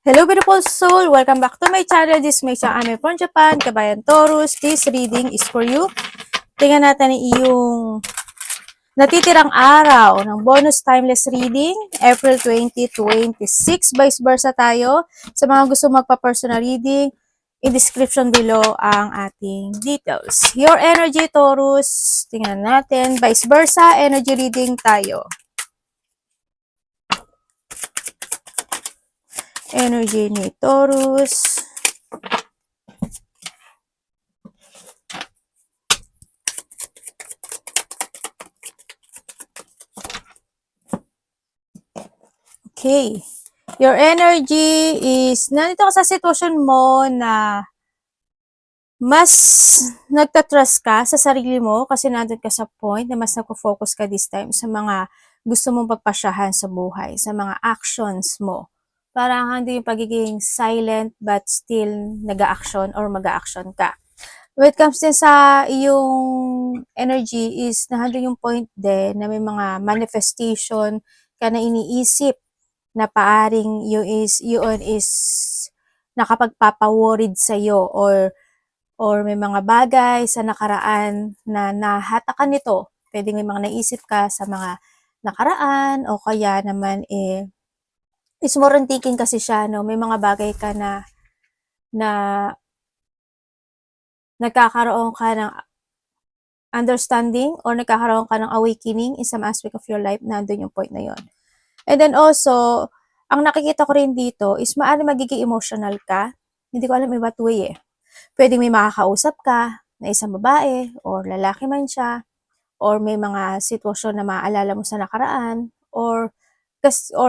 Hello beautiful soul! Welcome back to my channel. This is May Ame from Japan, Kabayan Taurus. This reading is for you. Tingnan natin yung natitirang araw ng bonus timeless reading, April 2026. Vice versa tayo. Sa mga gusto magpa-personal reading, in description below ang ating details. Your energy, Taurus. Tingnan natin. Vice versa, energy reading tayo. Energy ni Taurus. Okay. Your energy is, nandito ka sa sitwasyon mo na mas nagtatrust ka sa sarili mo kasi nandun ka sa point na mas nagpo-focus ka this time sa mga gusto mong pagpasyahan sa buhay, sa mga actions mo. Parang hindi yung pagiging silent but still nag-a-action or mag-a-action ka. When it comes din sa iyong energy is nandun yung point din na may mga manifestation ka na iniisip na paaring yun is nakapagpapaworried sa'yo or may mga bagay sa nakaraan na nahatakan nito. Pwedeng may mga naisip ka sa mga nakaraan o kaya naman is more on thinking kasi siya, no? May mga bagay ka na nagkakaroon ka ng understanding or nagkakaroon ka ng awakening in some aspect of your life, nandun yung point na yon. And then also, ang nakikita ko rin dito is maaari magiging emotional ka. Hindi ko alam in what way eh. Pwedeng may makakausap ka na isang babae or lalaki man siya or may mga sitwasyon na maaalala mo sa nakaraan or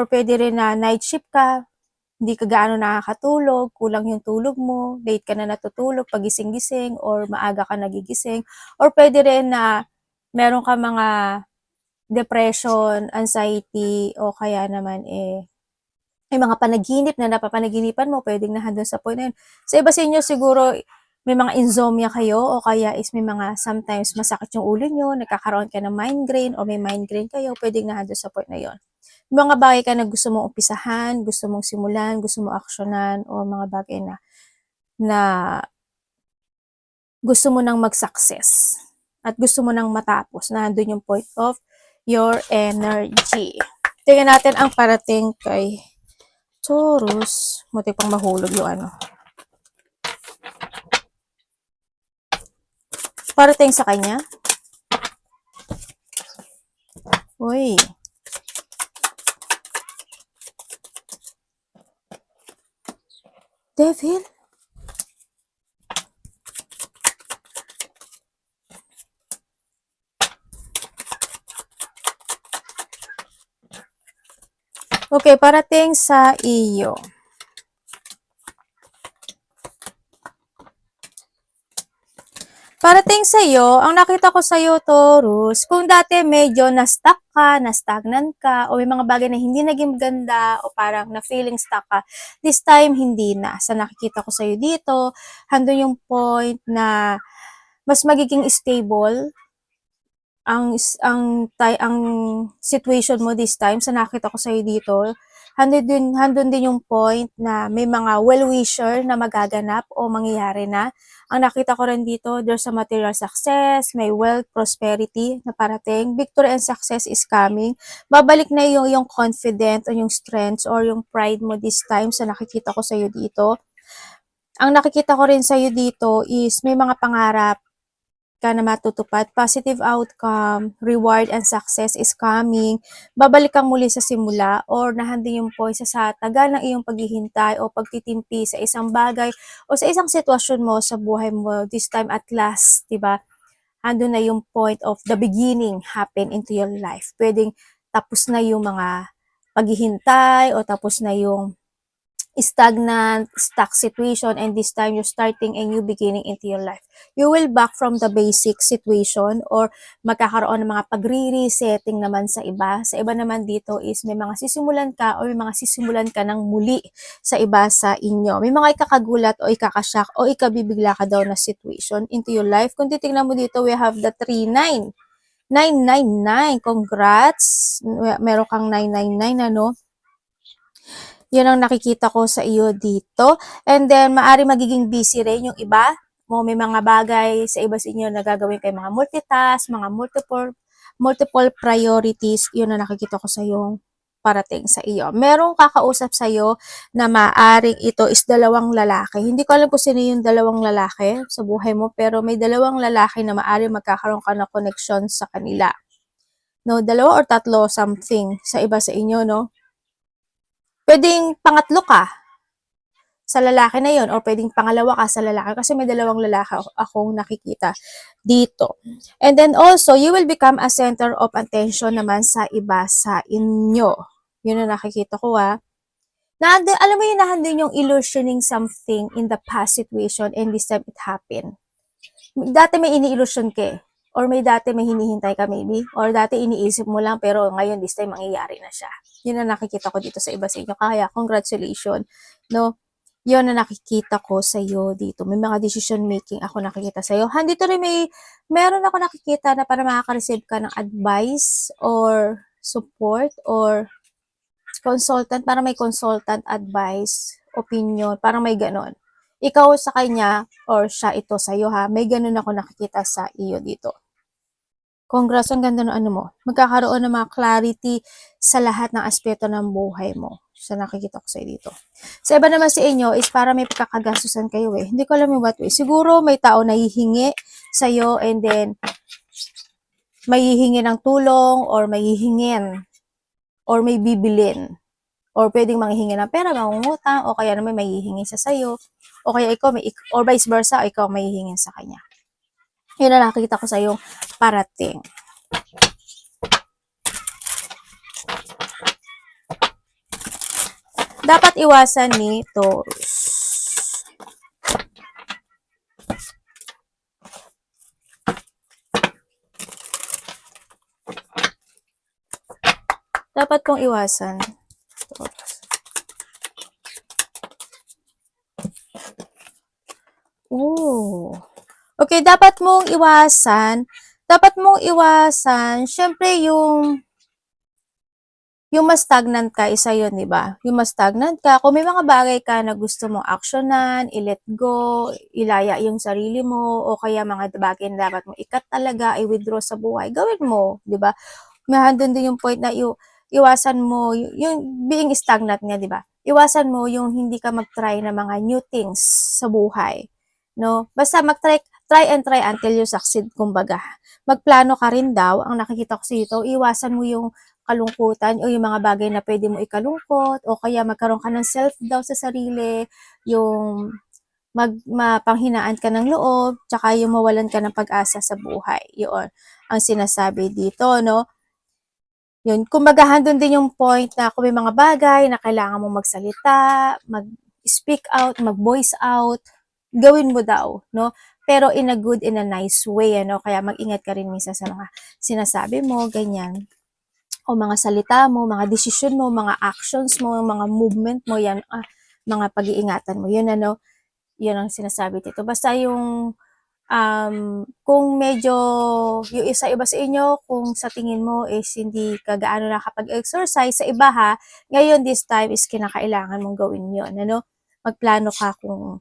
pwede rin na night shift ka, hindi ka gaano nakakatulog, kulang yung tulog mo, late ka na natutulog, pagising-gising or maaga ka nagigising or pwede rin na meron ka mga depression, anxiety, o kaya naman may mga panaginip na napapanaginipan mo, pwedeng nandun sa point na yun. Sa iba sa inyo siguro, may mga insomnia kayo, o kaya is may mga sometimes masakit yung ulo nyo, nagkakaroon ka ng migraine, o may migraine kayo, pwedeng nandun sa point na yun. Mga bagay ka na gusto mong umpisahan, gusto mong simulan, gusto mong aksyonan, o mga bagay na gusto mo nang mag-success at gusto mo nang matapos, nandun yung point of your energy. Tingnan natin ang parating kay Taurus. Muti pang mahulog yung ano. Parating sa kanya. Uy. Devil? Okay, parating sa iyo. Parating sa iyo, ang nakita ko sa iyo, Taurus, kung dati medyo na-stuck ka, na-stagnant ka, o may mga bagay na hindi naging maganda, o parang na-feeling stuck ka, this time hindi na. Sa nakikita ko sa iyo dito, handun yung point na mas magiging stable ang situation mo this time. Sa nakita ko sa iyo dito, handun din yung point na may mga well-wisher na magaganap o mangyayari na. Ang nakita ko rin dito, there's a material success, may wealth, prosperity na parating, victory and success is coming. Babalik na yung confident o yung strength or yung pride mo this time sa nakikita ko sa iyo dito. Ang nakikita ko rin sa iyo dito is may mga pangarap ka na matutupad, positive outcome, reward and success is coming, babalik kang muli sa simula or nahanding yung point sa tagal ng iyong paghihintay o pagtitimpi sa isang bagay o sa isang sitwasyon mo sa buhay mo this time at last, diba? Andun na yung point of the beginning happen into your life. Pwedeng tapos na yung mga paghihintay o tapos na yung stagnant, stuck situation, and this time you're starting a new beginning into your life. You will back from the basic situation or magkakaroon ng mga pagre-resetting naman sa iba. Sa iba naman dito is may mga sisimulan ka o may mga sisimulan ka ng muli sa iba sa inyo. May mga ikakagulat o ikakashock o ikabibigla ka daw na situation into your life. Kung titingnan mo dito, we have the 3-9. 999. Congrats! Meron kang 999, ano? Yun ang nakikita ko sa iyo dito. And then, maari magiging busy rin yung iba. May mga bagay sa iba sa inyo na gagawin kayo, mga multitask, mga multiple priorities. Yun ang nakikita ko sa iyo parating sa iyo. Merong kakausap sa iyo na maaring ito is dalawang lalaki. Hindi ko alam kung sino yung dalawang lalaki sa buhay mo, pero may dalawang lalaki na maaring magkakaroon ka ng connection sa kanila. No, dalawa or tatlo something sa iba sa inyo, no? Pwedeng pangatlo ka sa lalaki na yon, or pwedeng pangalawa ka sa lalaki kasi may dalawang lalaki akong nakikita dito. And then also, you will become a center of attention naman sa iba sa inyo. Yun ang nakikita ko alam mo yun, nahandun yung illusioning something in the past situation and this time it happened. Dati may ini-illusion ka or may dati may hinihintay ka maybe, or dati iniisip mo lang pero ngayon this time mangyayari na siya. Yun ang nakikita ko dito sa iba sa inyo. Kaya congratulations, no? Yun ang nakikita ko sa iyo dito. May mga decision making ako nakikita sa iyo. Handito rin meron ako nakikita na para makaka-receive ka ng advice or support or consultant, para may consultant advice, opinion, parang may ganon. Ikaw sa kanya or siya ito sa iyo may ganon ako nakikita sa iyo dito. Congrats, ang ganda ng ano mo. Magkakaroon ng mga clarity sa lahat ng aspeto ng buhay mo. Sa nakikita ko sa dito. Sa iba naman sa inyo is para may pagkakagastusan kayo Hindi ko alam yung what way. Siguro may tao na hihingi sa iyo and then may hihingi ng tulong or may hihingin or may bibilin or pwedeng manghihingi ng pera, mangungutang, o kaya naman may hihingi sa sayo, o kaya ikaw or vice versa, ikaw may hihingin sa kanya. Yun na nakikita ko sa iyo parating. Dapat iwasan ni Taurus. Dapat kong iwasan. Oh. Okay, dapat mong iwasan, syempre yung mas stagnant ka, isa yun, di ba? Yung mas stagnant ka, kung may mga bagay ka na gusto mong actionan, i-let go, ilaya yung sarili mo, o kaya mga bagay na dapat mo ikat talaga, i-withdraw sa buhay, gawin mo, di ba? May handun din yung point na iwasan mo, yung being stagnant nga, di ba? Iwasan mo yung hindi ka mag-try na mga new things sa buhay. No? Basta try and try until you succeed, kumbaga. Magplano ka rin daw, ang nakikita ko dito, iwasan mo yung kalungkutan o yung mga bagay na pwede mo ikalungkot o kaya magkaroon ka ng self-doubt sa sarili, yung mapanghinaan ka ng loob, tsaka yung mawalan ka ng pag-asa sa buhay. Yun ang sinasabi dito, no? Yun, kumbaga handun din yung point na kung may mga bagay na kailangan mong magsalita, mag-speak out, mag-voice out, gawin mo daw, no? Pero in a good, in a nice way, ano? Kaya mag-ingat ka rin minsan sa mga sinasabi mo, ganyan. O mga salita mo, mga desisyon mo, mga actions mo, mga movement mo, yan, mga pag-iingatan mo. Yun, ano? Yun ang sinasabi dito. Basta yung kung medyo yung iba sa inyo, kung sa tingin mo is hindi ka gaano nakapag-exercise sa iba ngayon this time is kinakailangan mong gawin yun, ano? Magplano ka kung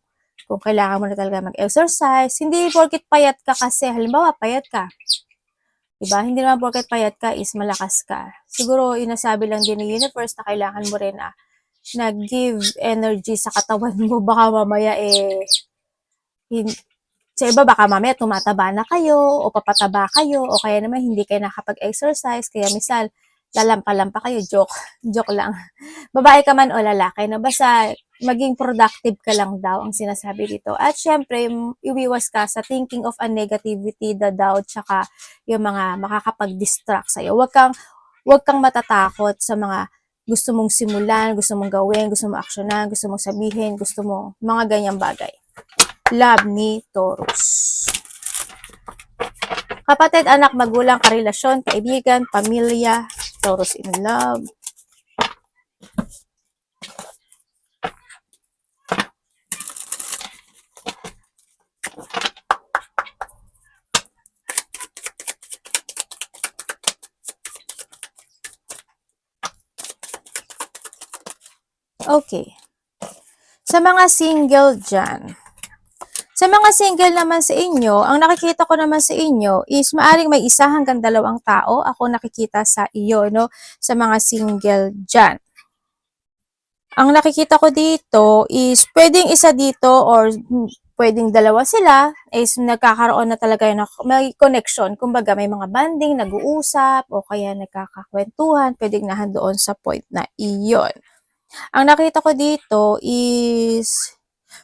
kailangan mo na talaga mag-exercise. Hindi porket payat ka kasi, halimbawa payat ka, diba? Hindi naman porket payat ka is malakas ka. Siguro inasabi lang din ng universe na kailangan mo rin na-give energy sa katawan mo. Baka mamaya sa iba baka mamaya tumataba na kayo o papataba kayo o kaya naman hindi kayo nakapag-exercise kaya misal lalampa-lampa kayo, joke lang. Babae ka man o lalaki, no? Basta maging productive ka lang daw ang sinasabi dito. At syempre, iwiwas ka sa thinking of a negativity, the doubt, tsaka yung mga makakapag-distract sa'yo. Huwag kang matatakot sa mga gusto mong simulan, gusto mong gawin, gusto mong aksyonan, gusto mong sabihin, gusto mo, mga ganyang bagay. Love ni Taurus. Kapatid, anak, magulang, karelasyon, kaibigan, pamilya, Taurus in love. Okay. Sa mga single dyan. Sa mga single naman sa inyo, ang nakikita ko naman sa inyo is maaring may 1 hanggang 2 tao ako nakikita sa iyo, no? Sa mga single dyan. Ang nakikita ko dito is pwedeng isa dito or pwedeng 2 sila is nagkakaroon na talaga yun, may connection. Kumbaga may mga banding, nag-uusap o kaya nagkakakwentuhan, pwedeng nahandoon sa point na iyon. Ang nakita ko dito is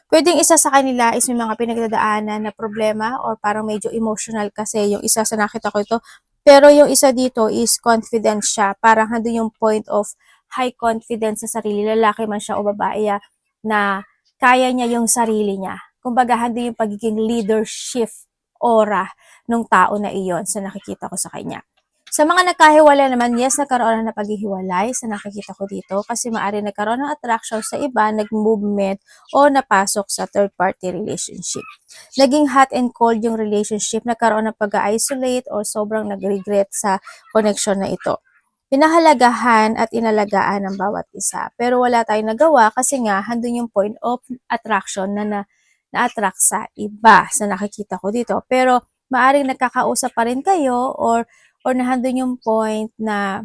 pwedeng isa sa kanila is may mga pinagdadaanan na problema or parang medyo emotional kasi yung isa sa nakita ko ito. Pero yung isa dito is confident siya. Parang handun yung point of high confidence sa sarili. Lalaki man siya o babae na kaya niya yung sarili niya. Kumbaga, handun yung pagiging leadership aura ng tao na iyon sa nakikita ko sa kanya. Sa mga nagkahiwalay naman, yes, nagkaroon na paghihiwalay sa nakikita ko dito kasi maaari nagkaroon ng attraction sa iba, nag-movement o napasok sa third-party relationship. Naging hot and cold yung relationship, nagkaroon ng pag-isolate or sobrang nag-regret sa connection na ito. Pinahalagahan at inalagaan ng bawat isa. Pero wala tayong nagawa kasi nga, handun yung point of attraction na-attract sa iba sa nakikita ko dito. Pero maaring nagkakausap pa rin kayo or nahandun yung point na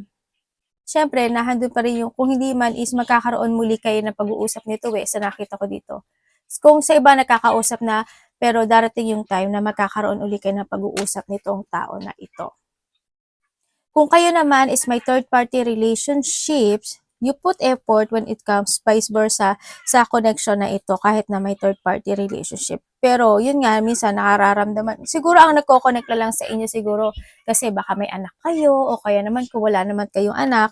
syempre nahandun pa rin yung kung hindi man is magkakaroon muli kayo ng pag-uusap nito sa nakita ko dito. Kung sa iba nakakausap na pero darating yung time na magkakaroon uli kayo ng pag-uusap nitong tao na ito. Kung kayo naman is may third party relationships, you put effort when it comes vice versa sa connection na ito kahit na may third party relationship. Pero yun nga, minsan nakararamdaman, siguro ang nagko-connect na lang sa inyo siguro kasi baka may anak kayo o kaya naman kung wala naman kayong anak,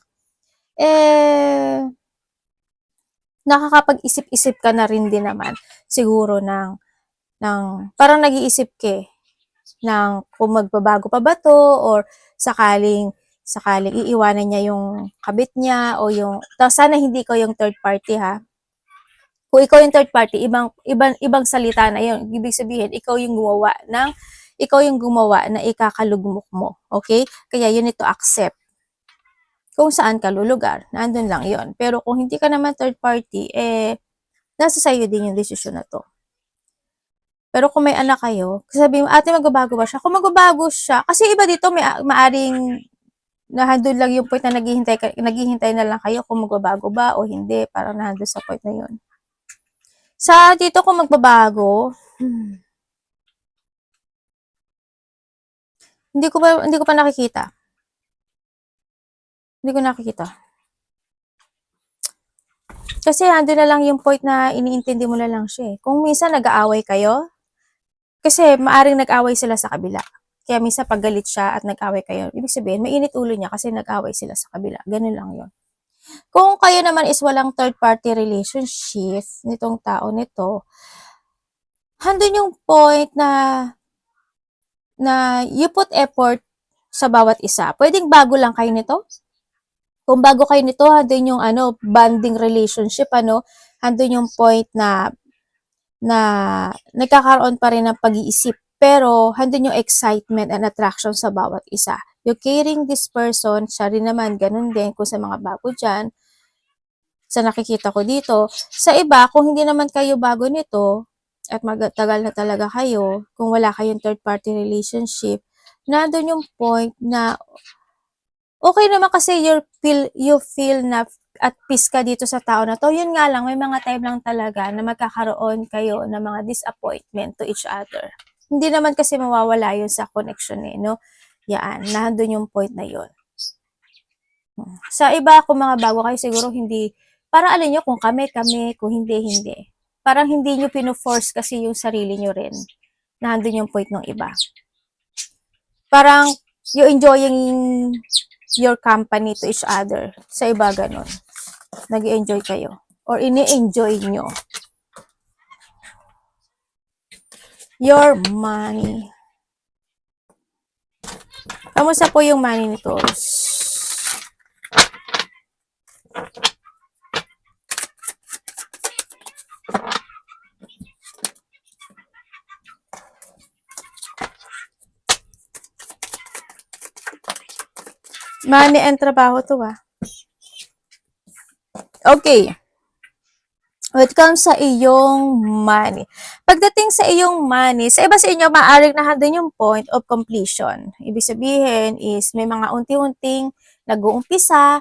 nakakapag-isip-isip ka na rin din naman siguro ng parang nag-iisip ka ng kung magbabago pa ba to or sakaling iiwanan niya yung kabit niya o yung sana hindi ko yung third party ha. Kung ikaw yung third party, ibang salita na yun. Ibig sabihin, ikaw yung gumawa na ikakalugmok mo. Okay? Kaya you need to accept kung saan ka lulugar. Nandun lang yon. Pero kung hindi ka naman third party, nasa sa'yo din yung desisyon na to. Pero kung may anak kayo, sabihin mo, ate magbabago ba siya? Kung magbabago siya, kasi iba dito may maaring nahandun lang yung point na naghihintay na lang kayo kung magbabago ba o hindi. Parang nahandun sa point na yun. Sa dito kung magbabago, hindi ko pa nakikita. Hindi ko nakikita. Kasi handun na lang yung point na iniintindi mo na lang siya. Kung minsan nag-aaway kayo, kasi maaring nag-away sila sa kabila. Kaya minsan pag galit siya at nag-away kayo, ibig sabihin, mainit ulo niya kasi nag-away sila sa kabila. Ganun lang yon. Kung kayo naman is walang third-party relationship nitong tao nito, handun yung point na you put effort sa bawat isa. Pwedeng bago lang kayo nito. Kung bago kayo nito, handun yung bonding relationship, handun yung point na nagkakaroon pa rin ng pag-iisip. Pero, handun yung excitement and attraction sa bawat isa. You're caring this person, siya rin naman, ganun din kung sa mga bago dyan. Sa nakikita ko dito. Sa iba, kung hindi naman kayo bago nito, at magtagal na talaga kayo, kung wala kayong third-party relationship, nandun yung point na okay naman kasi you feel na at peace ka dito sa tao na to. Yun nga lang, may mga time lang talaga na magkakaroon kayo ng mga disappointment to each other. Hindi naman kasi mawawala yun sa connection no? Yan, nandun yung point na yun. Sa iba, kung mga bago kayo, siguro hindi, parang alam nyo, kung kami, kung hindi. Parang hindi nyo pino-force kasi yung sarili nyo rin. Nandun yung point ng iba. Parang, you enjoying your company to each other. Sa iba, ganun. Nag-enjoy kayo. Or ini-enjoy nyo. Your money. Kamusta po yung money ni Taurus? Money and trabaho to Okay. When it comes sa iyong money. Pagdating sa iyong money, sa iba sa inyo, maaaring nandun yung point of completion. Ibig sabihin is may mga unti-unting nag-uumpisa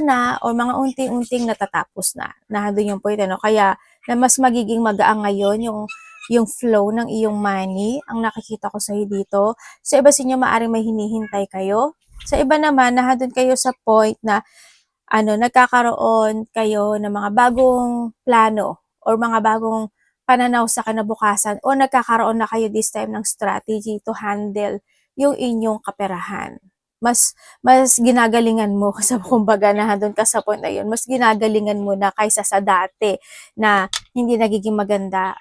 na, o mga unti-unting natatapos na. Nandun yung point, ano? Kaya, na mas magiging magaang ngayon yung flow ng iyong money, ang nakikita ko sa'yo dito. Sa iba sa inyo, maaaring may hinihintay kayo. Sa iba naman, nandun kayo sa point na nagkakaroon kayo ng mga bagong plano or mga bagong pananaw sa kinabukasan, o nagkakaroon na kayo this time ng strategy to handle yung inyong kaperahan. Mas ginagalingan mo sa kumbaga na doon ka sa point na yun, mas ginagalingan mo na kaysa sa dati na hindi naging maganda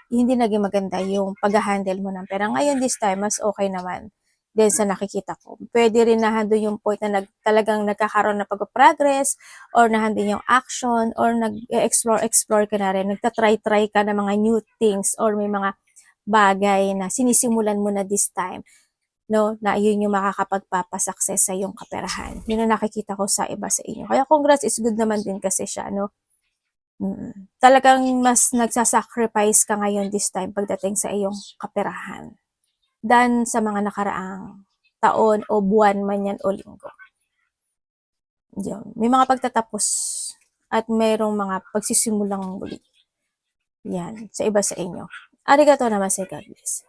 yung pag-handle mo ng pera. Ngayon this time, mas okay naman din sa nakikita ko. Pwede rin na doon yung point na talagang nagkakaroon na pag-progress, or nandun yung action, or nag-explore ka na rin, nagtatry ka ng mga new things, or may mga bagay na sinisimulan mo na this time, no, na yun yung makakapagpapasuccess sa yung kaperahan. Yun ang nakikita ko sa iba sa inyo. Kaya congrats, is good naman din kasi siya, no. Talagang mas nagsasacrifice ka ngayon this time pagdating sa iyong kaperahan than sa mga nakaraang taon o buwan man yan o linggo. Yun. May mga pagtatapos at mayroong mga pagsisimulang muli. Yan, sa iba sa inyo. Arigato naman, God bless.